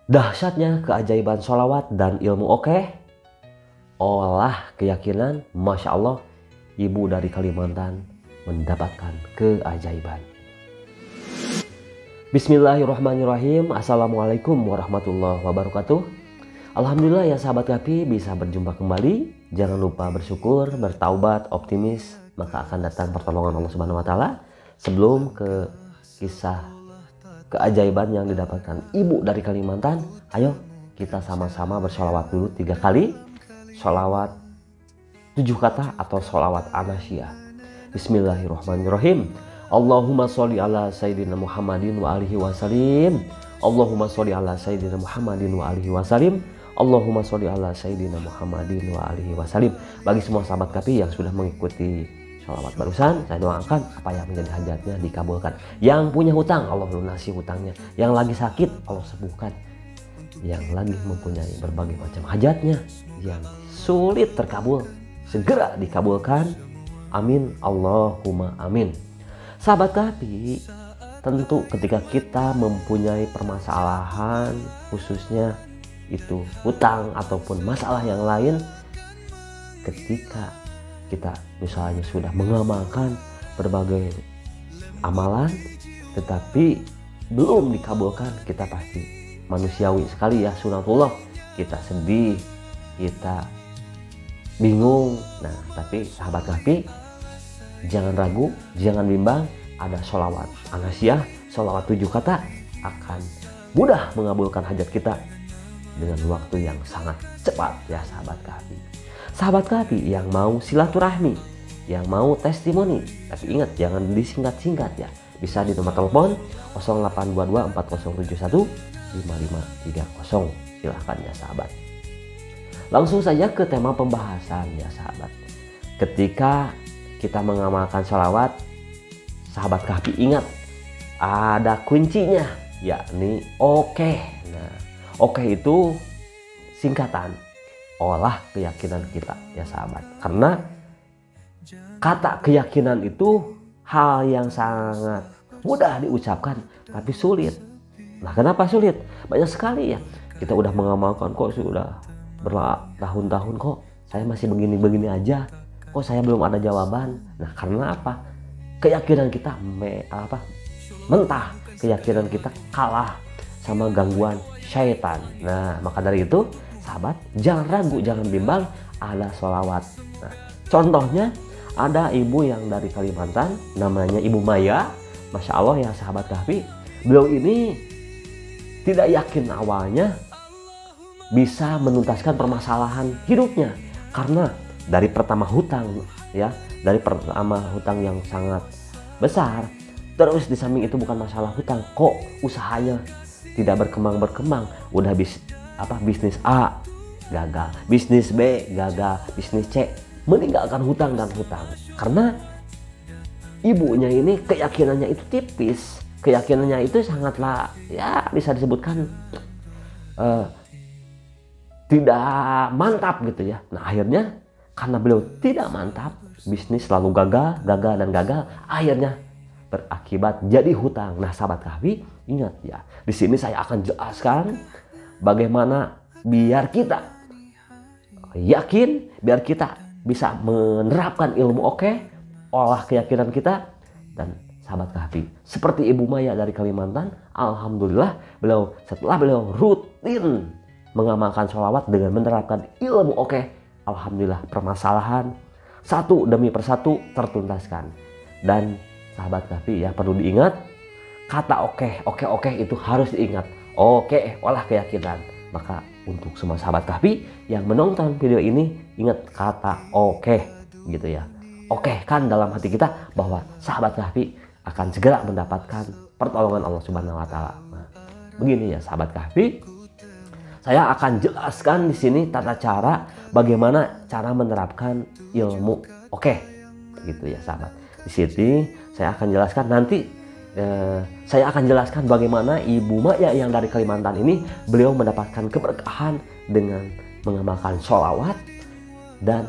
Dahsyatnya keajaiban sholawat dan ilmu oke. Olah keyakinan, Masya Allah, ibu dari Kalimantan mendapatkan keajaiban. Bismillahirrahmanirrahim. Assalamualaikum warahmatullahi wabarakatuh. Alhamdulillah ya sahabat Kapi, bisa berjumpa kembali. Jangan lupa bersyukur, bertaubat, optimis, maka akan datang pertolongan Allah Subhanahu wa taala. Sebelum ke kisah keajaiban yang didapatkan ibu dari Kalimantan, ayo kita sama-sama bersolawat dulu 3 kali. Solawat 7 kata atau solawat anasyah. Bismillahirrahmanirrahim. Allahumma sholli ala sayyidina Muhammadin wa alihi wasallim. Allahumma sholli ala sayyidina Muhammadin wa alihi wasallim. Allahumma sholli ala sayyidina Muhammadin wa alihi wasallim. Bagi semua sahabat Kapi yang sudah mengikuti sholawat barusan, saya doakan apa yang menjadi hajatnya dikabulkan. Yang punya hutang, Allah lunasi hutangnya. Yang lagi sakit, Allah sembuhkan. Yang lagi mempunyai berbagai macam hajatnya yang sulit terkabul, segera dikabulkan. Amin, Allahumma amin. Sahabat Kapi, tentu ketika kita mempunyai permasalahan, khususnya itu hutang ataupun masalah yang lain, ketika kita misalnya sudah mengamalkan berbagai amalan tetapi belum dikabulkan, kita pasti manusiawi sekali ya, sunatullah, kita sedih, kita bingung. Nah, tapi sahabat Kapi, jangan ragu, jangan bimbang, ada sholawat anasyah, sholawat 7 kata akan mudah mengabulkan hajat kita dengan waktu yang sangat cepat ya sahabat Kapi. Sahabat Kapi yang mau silaturahmi, yang mau testimoni, tapi ingat jangan disingkat-singkat ya. Bisa di nomor telepon 0822 4071 5530. Silahkan ya sahabat. Langsung saja ke tema pembahasan ya sahabat. Ketika kita mengamalkan sholawat, sahabat Kapi ingat ada kuncinya, yakni oke. Nah, oke itu singkatan olah keyakinan kita ya sahabat. Karena kata keyakinan itu hal yang sangat mudah diucapkan tapi sulit. Nah, kenapa sulit? Banyak sekali ya, kita udah mengamalkan kok sudah bertahun-tahun kok saya masih begini-begini aja, kok saya belum ada jawaban. Nah, karena apa? Keyakinan kita mentah, keyakinan kita kalah sama gangguan syaitan. Nah, maka dari itu sahabat, jangan ragu, jangan bimbang, ada sholawat. Nah, contohnya ada ibu yang dari Kalimantan, namanya Ibu Maya. Masya Allah ya sahabat Kapi, beliau ini tidak yakin awalnya bisa menuntaskan permasalahan hidupnya. Karena dari pertama hutang ya, dari pertama hutang yang sangat besar, terus di samping itu bukan masalah hutang, kok usahanya tidak berkembang. Udah bisnis A gagal, bisnis B gagal, bisnis C, meninggalkan hutang dan hutang. Karena ibunya ini keyakinannya itu tipis, keyakinannya itu sangatlah ya bisa disebutkan tidak mantap gitu ya. Nah, akhirnya karena beliau tidak mantap, bisnis selalu gagal, akhirnya berakibat jadi hutang. Nah, sahabat Kapi, ingat ya, di sini saya akan jelaskan bagaimana biar kita yakin, biar kita bisa menerapkan ilmu oke, olah keyakinan kita. Dan sahabat Kapi, seperti Ibu Maya dari Kalimantan, alhamdulillah setelah beliau rutin mengamalkan sholawat dengan menerapkan ilmu oke, alhamdulillah permasalahan satu demi persatu tertuntaskan. Dan sahabat Kapi ya, perlu diingat, kata oke itu harus diingat. Oke, olah keyakinan. Maka untuk semua sahabat Kapi yang menonton video ini, ingat kata oke gitu ya. Oke kan dalam hati kita bahwa sahabat Kapi akan segera mendapatkan pertolongan Allah Subhanahu wa taala. Nah, begini ya sahabat Kapi, saya akan jelaskan di sini tata cara bagaimana cara menerapkan ilmu oke gitu ya sahabat. Di sini saya akan jelaskan saya akan jelaskan bagaimana Ibu Maya yang dari Kalimantan ini, beliau mendapatkan keberkahan dengan mengamalkan sholawat dan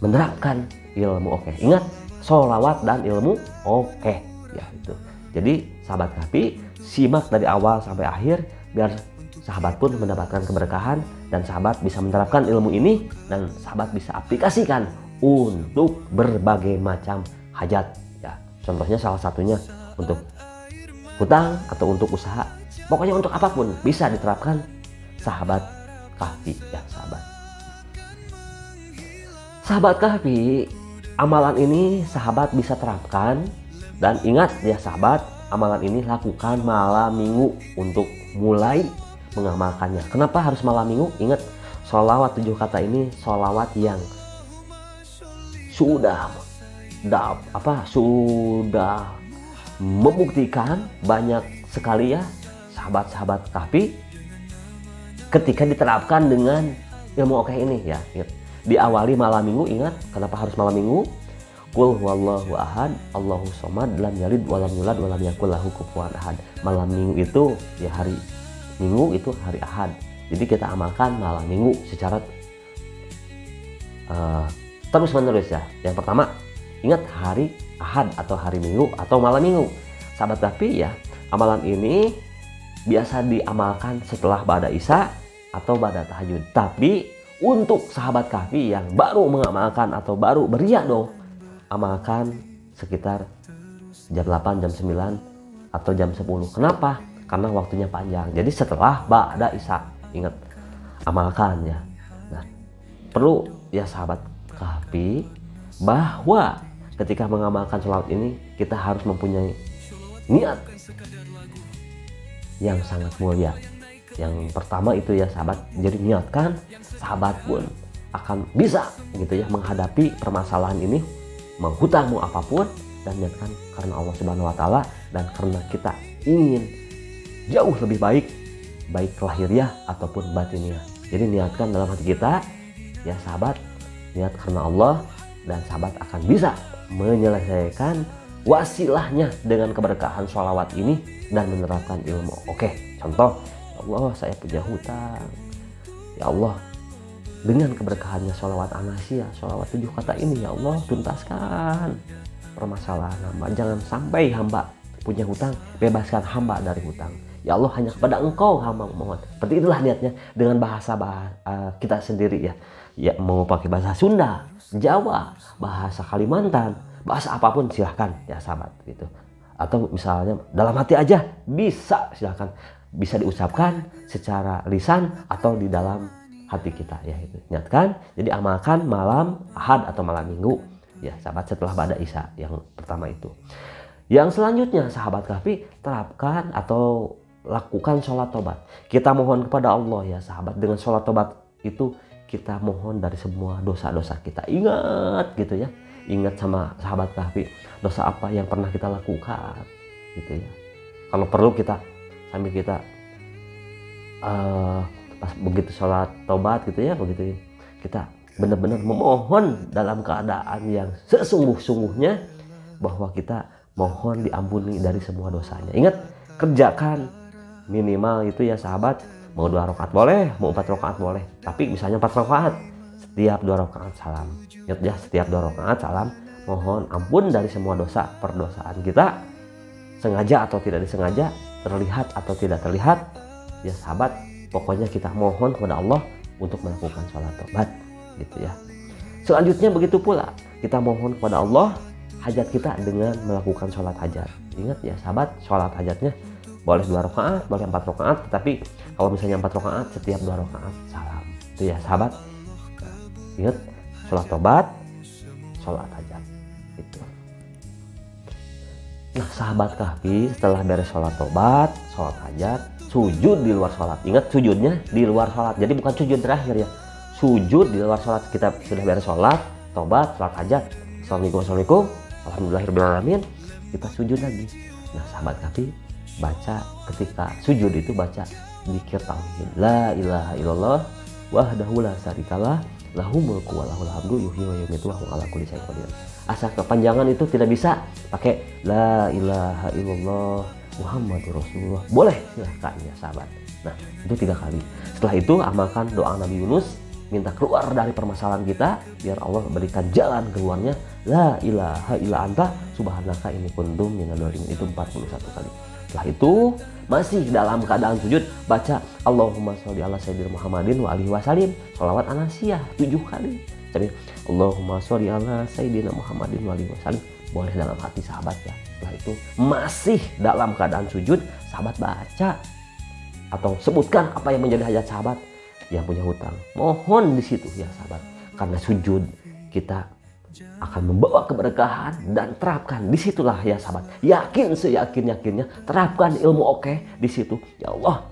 menerapkan ilmu oke. Ingat, sholawat dan ilmu oke ya itu. Jadi sahabat Kapi, simak dari awal sampai akhir biar sahabat pun mendapatkan keberkahan dan sahabat bisa menerapkan ilmu ini dan sahabat bisa aplikasikan untuk berbagai macam hajat ya. Contohnya salah satunya untuk hutang atau untuk usaha. Pokoknya untuk apapun bisa diterapkan sahabat kahfi ya sahabat. Sahabat kahfi, amalan ini sahabat bisa terapkan dan ingat ya sahabat, amalan ini lakukan malam minggu untuk mulai mengamalkannya. Kenapa harus malam minggu? Ingat, sholawat 7 kata ini sholawat yang sudah membuktikan banyak sekali ya sahabat-sahabat kahfi ketika diterapkan dengan ilmu oke ini ya. Diawali malam minggu, ingat kenapa harus malam minggu? Qul huwallahu ahad, Allahu somad, lam yalid walam yulad walam yakul lahu kufuwan ahad. Malam minggu itu ya hari Minggu itu hari Ahad. Jadi kita amalkan malam minggu secara terus menerus ya. Yang pertama, ingat hari Ahad atau hari Minggu atau malam minggu. Sahabat kahfi ya, amalan ini biasa diamalkan setelah ba'da isya atau ba'da tahajud. Tapi untuk sahabat kahfi yang baru mengamalkan atau baru beriadah, amalkan sekitar jam 8, jam 9 atau jam 10. Kenapa? Karena waktunya panjang. Jadi setelah ba'da isya, ingat amalkan ya. Nah, perlu ya sahabat kahfi bahwa ketika mengamalkan sholat ini kita harus mempunyai niat yang sangat mulia. Yang pertama itu ya sahabat, jadi niatkan sahabat pun akan bisa gitu ya menghadapi permasalahan ini, menghutang mau apapun, dan niatkan karena Allah Subhanahu wa taala dan karena kita ingin jauh lebih baik lahiriah ataupun batiniah. Jadi niatkan dalam hati kita ya sahabat, niat karena Allah, dan sahabat akan bisa menyelesaikan wasilahnya dengan keberkahan sholawat ini dan menerapkan ilmu. Oke, contoh, ya Allah saya punya hutang, ya Allah dengan keberkahannya sholawat Anasiyah, sholawat 7 kata ini, ya Allah tuntaskan permasalahan hamba. Jangan sampai hamba punya hutang, bebaskan hamba dari hutang. Ya Allah, hanya kepada Engkau hamba memohon. Seperti itulah niatnya dengan bahasa kita sendiri ya. Ya mau pakai bahasa Sunda, Jawa, bahasa Kalimantan, bahasa apapun silahkan ya sahabat gitu. Atau misalnya dalam hati aja bisa, silahkan. Bisa diucapkan secara lisan atau di dalam hati kita ya itu. Niatkan, jadi amalkan malam Ahad atau malam Minggu ya sahabat setelah ba'da isya yang pertama itu. Yang selanjutnya sahabat kahfi, terapkan atau lakukan sholat tobat. Kita mohon kepada Allah ya sahabat. Dengan sholat tobat itu kita mohon dari semua dosa-dosa kita. Ingat gitu ya, ingat sama sahabat kahfi, dosa apa yang pernah kita lakukan gitu ya. Kalau perlu kita sambil kita pas begitu sholat tobat gitu ya, begitu kita benar-benar memohon dalam keadaan yang sesungguh-sungguhnya bahwa kita mohon diampuni dari semua dosanya. Ingat, kerjakan minimal itu ya sahabat, mau 2 rakaat boleh, mau 4 rakaat boleh, tapi misalnya 4 rakaat, setiap 2 rakaat salam. Ingat ya, setiap 2 rakaat salam mohon ampun dari semua dosa perdosaan kita, sengaja atau tidak disengaja, terlihat atau tidak terlihat ya sahabat. Pokoknya kita mohon kepada Allah untuk melakukan sholat tobat gitu ya. Selanjutnya begitu pula kita mohon kepada Allah hajat kita dengan melakukan sholat hajat. Ingat ya sahabat, sholat hajatnya boleh 2 rakaat, boleh 4 rakaat, tetapi kalau misalnya 4 rakaat, setiap 2 rakaat salam. Itu ya sahabat. Nah, ingat, sholat tobat, sholat hajat. Gitu. Nah sahabat kahfi, setelah beres sholat tobat, sholat hajat, sujud di luar sholat. Ingat, sujudnya di luar sholat. Jadi bukan sujud terakhir ya. Sujud di luar sholat. Kita sudah beres sholat, tobat, sholat hajat. Assalamualaikum, alhamdulillahirrahmanirrahim. Kita sujud lagi. Nah sahabat kahfi, baca ketika sujud itu baca zikir tauhid, la ilaha illallah wahdahu la syarikalah lahul mulku wa lahul hamdu yuhyi wa yumiitu wa huwa ala kulli syai'in qadir. Asal kepanjangan itu tidak bisa pakai la ilaha illallah Muhammadur Rasulullah, boleh silahkan ya sahabat. Nah itu 3 kali. Setelah itu amalkan doa Nabi Yunus, minta keluar dari permasalahan kita biar Allah berikan jalan keluarnya. La ilaha illa anta subhanaka inni kuntu minadz dzalimin, itu 41 kali. Setelah itu masih dalam keadaan sujud, baca Allahumma sholli ala sayyidina Muhammadin wa alihi wasallim, sholawat anasiyah 7 kali. Jadi Allahumma sholli ala sayyidina Muhammadin wa alihi wasallim, boleh dalam hati sahabat ya. Setelah itu masih dalam keadaan sujud, sahabat baca atau sebutkan apa yang menjadi hajat sahabat yang punya hutang. Mohon di situ ya sahabat. Karena sujud kita akan membawa keberkahan, dan terapkan disitulah ya sahabat. Yakin seyakin-yakinnya, terapkan ilmu oke di situ. Ya Allah,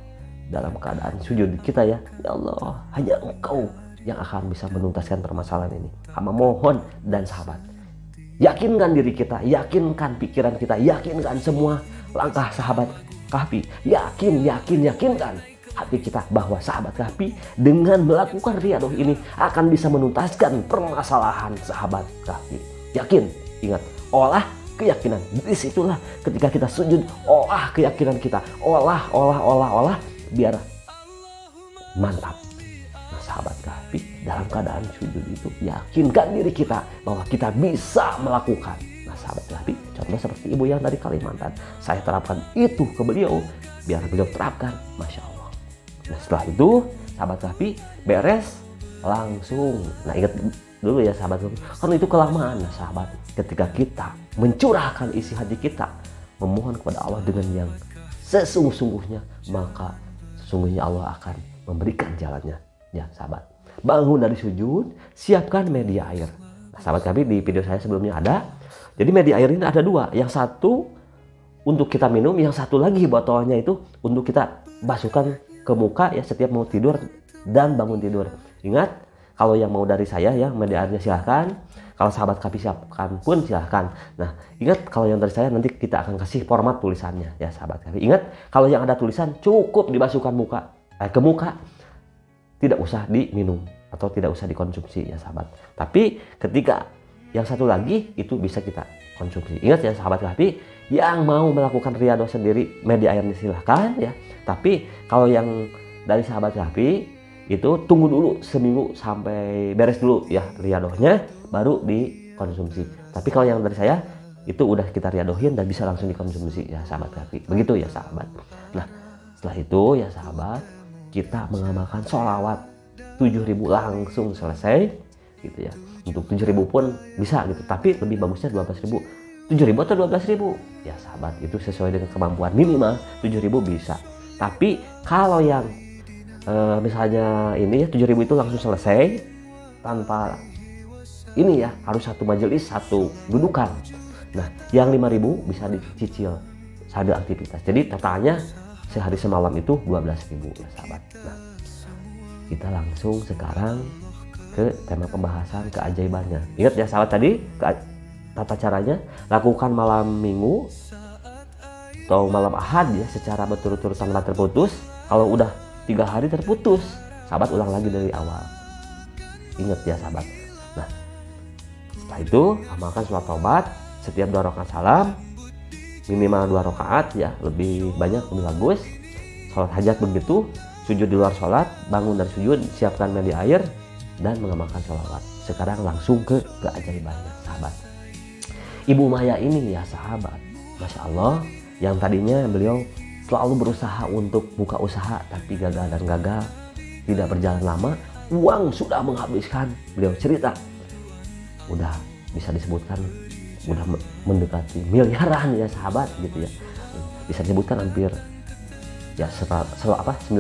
dalam keadaan sujud kita ya Allah, hanya Engkau yang akan bisa menuntaskan permasalahan ini. Hamba mohon, dan sahabat, yakinkan diri kita, yakinkan pikiran kita, yakinkan semua langkah sahabat Kahfi. Yakinkan hati kita bahwa sahabat Kahfi dengan melakukan riyadhah ini akan bisa menuntaskan permasalahan sahabat Kahfi. Yakin, ingat, olah keyakinan. Disitulah ketika kita sujud, olah keyakinan kita, olah biar mantap. Nah, sahabat Kahfi dalam keadaan sujud itu yakinkan diri kita bahwa kita bisa melakukan. Nah, sahabat Kahfi, contoh seperti ibu yang dari Kalimantan, saya terapkan itu ke beliau biar beliau terapkan, masya Allah. Nah, setelah itu sahabat Kahfi beres langsung. Nah, ingat dulu ya sahabat Kahfi, karena itu kelamaan nah, sahabat. Ketika kita mencurahkan isi hati kita, memohon kepada Allah dengan yang sesungguh-sungguhnya, maka sesungguhnya Allah akan memberikan jalannya. Ya sahabat, bangun dari sujud, siapkan media air. Nah, sahabat Kahfi, di video saya sebelumnya ada. Jadi media air ini ada 2. Yang satu untuk kita minum, yang satu lagi botolnya itu untuk kita basuhkan ke muka ya setiap mau tidur dan bangun tidur. Ingat, kalau yang mau dari saya ya media airnya silahkan. Kalau sahabat Kahfi siapkan pun silahkan. Nah, ingat kalau yang dari saya nanti kita akan kasih format tulisannya ya sahabat Kahfi. Ingat, kalau yang ada tulisan cukup dibasuhkan ke muka, tidak usah diminum atau tidak usah dikonsumsi ya sahabat. Tapi ketika yang satu lagi itu bisa kita konsumsi. Ingat ya sahabat Kahfi, yang mau melakukan riyadhah sendiri media airnya silahkan ya. Tapi kalau yang dari sahabat Kahfi itu tunggu dulu seminggu sampai beres dulu ya riyadhahnya, baru dikonsumsi. Tapi kalau yang dari saya itu udah kita riyadhahin dan bisa langsung dikonsumsi ya sahabat Kahfi. Begitu ya sahabat. Nah, setelah itu ya sahabat, kita mengamalkan sholawat 7.000 langsung selesai gitu ya. Untuk 7.000 pun bisa gitu, tapi lebih bagusnya 12.000. 7.000 atau 12.000 ya sahabat, itu sesuai dengan kemampuan. Minimal 7.000 bisa. Tapi kalau yang misalnya ini ya 7.000 itu langsung selesai tanpa ini ya, harus satu majelis, satu dudukan. Nah, yang 5.000 bisa dicicil sambil aktivitas. Jadi totalnya sehari semalam itu 12.000 ya sahabat. Nah, kita langsung sekarang ke tema pembahasan keajaibannya. Ingat ya sahabat, tadi tata caranya lakukan malam Minggu atau malam Ahad ya secara berturut-turut tanpa terputus. Kalau udah 3 hari terputus, sahabat ulang lagi dari awal. Ingat ya sahabat. Nah, setelah itu amalkan sholat taubat setiap 2 rakaat salam, minimal 2 rakaat ya, lebih banyak lebih bagus. Sholat hajat begitu, sujud di luar sholat, bangun dari sujud, siapkan media air dan mengamalkan sholawat. Sekarang langsung ke keajaibannya sahabat. Ibu Maya ini ya sahabat, masya Allah, yang tadinya beliau selalu berusaha untuk buka usaha tapi gagal dan gagal, tidak berjalan lama, uang sudah menghabiskan. Beliau cerita udah bisa disebutkan udah mendekati miliaran ya sahabat gitu ya, bisa disebutkan hampir ya 950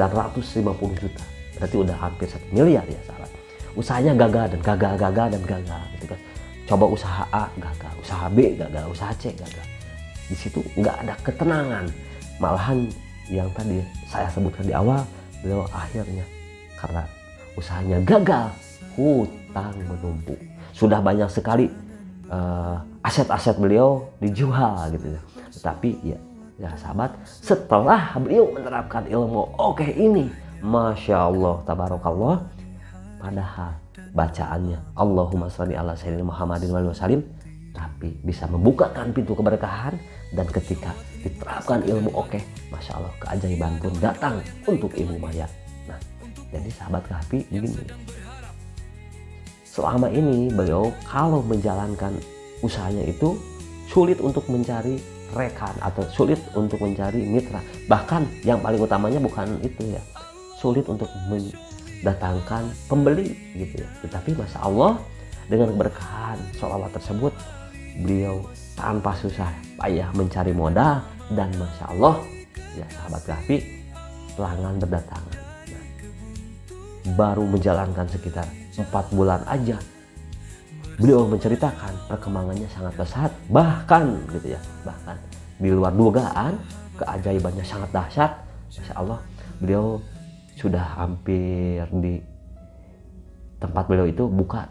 juta, berarti udah hampir 1 miliar ya sahabat. Usahanya gagal dan gagal gitu kan. Coba usaha A gagal, usaha B gagal, usaha C gagal. Di situ nggak ada ketenangan. Malahan yang tadi saya sebutkan di awal, beliau akhirnya karena usahanya gagal, hutang menumpuk. Sudah banyak sekali aset-aset beliau dijual gitu ya. Tetapi ya sahabat, setelah beliau menerapkan ilmu ini, masya Allah tabarakallah, padahal bacaannya Allahumma sholli ala sayyidina Muhammadin wa sallim, tapi bisa membukakan pintu keberkahan. Dan ketika diterapkan ilmu masya Allah, keajaiban pun datang untuk Ibu Maya. Nah, jadi sahabat Kahfi begini, selama ini beliau kalau menjalankan usahanya itu sulit untuk mencari rekan atau sulit untuk mencari mitra. Bahkan yang paling utamanya bukan itu ya, sulit untuk mendatangkan pembeli gitu ya. Tetapi Masya Allah dengan keberkahan sholawat tersebut, beliau tanpa susah payah mencari modal, dan Masya Allah ya sahabat Kahfi, pelanggan berdatangan. Nah, baru menjalankan sekitar 4 bulan aja beliau menceritakan perkembangannya sangat pesat, bahkan gitu ya, bahkan di luar dugaan, keajaibannya sangat dahsyat. Masya Allah, beliau sudah hampir di tempat beliau itu buka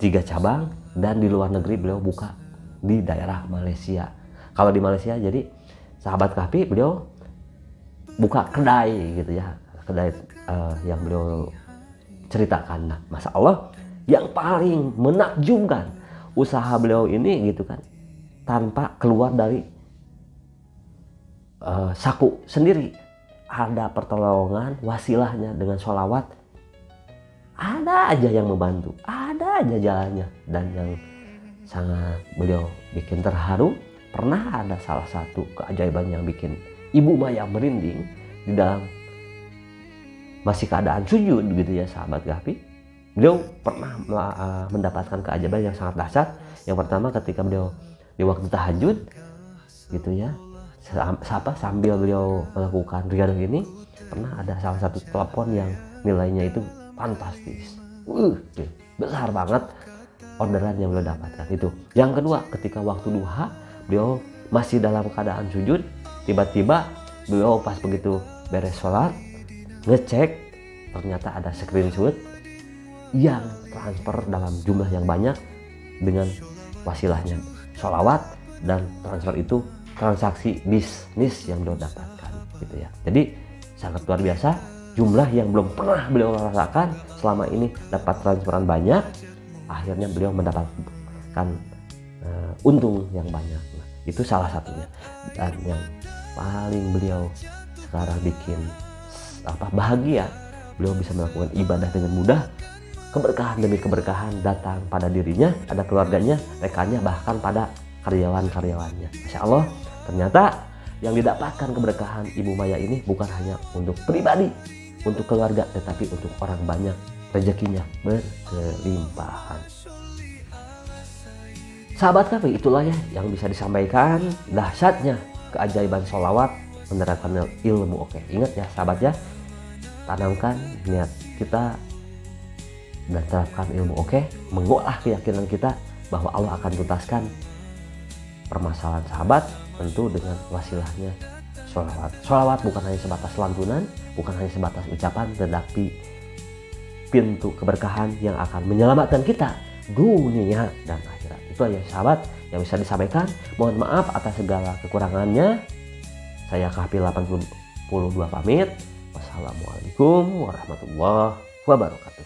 3 cabang, dan di luar negeri beliau buka di daerah Malaysia. Kalau di Malaysia jadi sahabat Kahfi, beliau buka kedai gitu ya, kedai yang beliau ceritakan. Nah, Masya Allah, yang paling menakjubkan usaha beliau ini gitu kan, tanpa keluar dari saku sendiri, ada pertolongan wasilahnya dengan sholawat, ada aja yang membantu, ada aja jalannya. Dan yang sangat beliau bikin terharu, pernah ada salah satu keajaiban yang bikin Ibu Maya merinding di dalam masih keadaan sujud gitu ya sahabat Kahfi. Beliau pernah mendapatkan keajaiban yang sangat dahsyat. Yang pertama, ketika beliau di waktu tahajud gitu ya, sambil beliau melakukan riyadhah ini, pernah ada salah satu telepon yang nilainya itu fantastis, besar banget orderan yang beliau dapatkan itu. Yang kedua, ketika waktu duha, beliau masih dalam keadaan sujud, tiba-tiba beliau pas begitu beres sholat, ngecek, ternyata ada screenshot yang transfer dalam jumlah yang banyak dengan wasilahnya sholawat, dan transfer itu transaksi bisnis yang beliau dapatkan gitu ya. Jadi sangat luar biasa, jumlah yang belum pernah beliau rasakan selama ini, dapat transferan banyak, akhirnya beliau mendapatkan untung yang banyak. Nah, itu salah satunya. Dan yang paling beliau sekarang bikin bahagia, beliau bisa melakukan ibadah dengan mudah. Keberkahan demi keberkahan datang pada dirinya, ada keluarganya, rekannya, bahkan pada karyawan-karyawannya. Masya Allah, ternyata yang didapatkan keberkahan Ibu Maya ini bukan hanya untuk pribadi, untuk keluarga, tetapi untuk orang banyak, rezekinya berkelimpahan. Sahabat Kahfi, itulah ya yang bisa disampaikan dahsyatnya keajaiban sholawat menerapkan ilmu. Oke, ingat ya sahabat ya, tanamkan niat kita dan terapkan ilmu. Oke, mengolah keyakinan kita bahwa Allah akan tuntaskan permasalahan sahabat, tentu dengan wasilahnya sholawat. Sholawat bukan hanya sebatas lantunan, bukan hanya sebatas ucapan, tetapi pintu keberkahan yang akan menyelamatkan kita dunia dan akhirat. Itu aja sahabat yang bisa disampaikan. Mohon maaf atas segala kekurangannya. Saya Kahfi 82 pamit. Wassalamualaikum warahmatullahi wabarakatuh.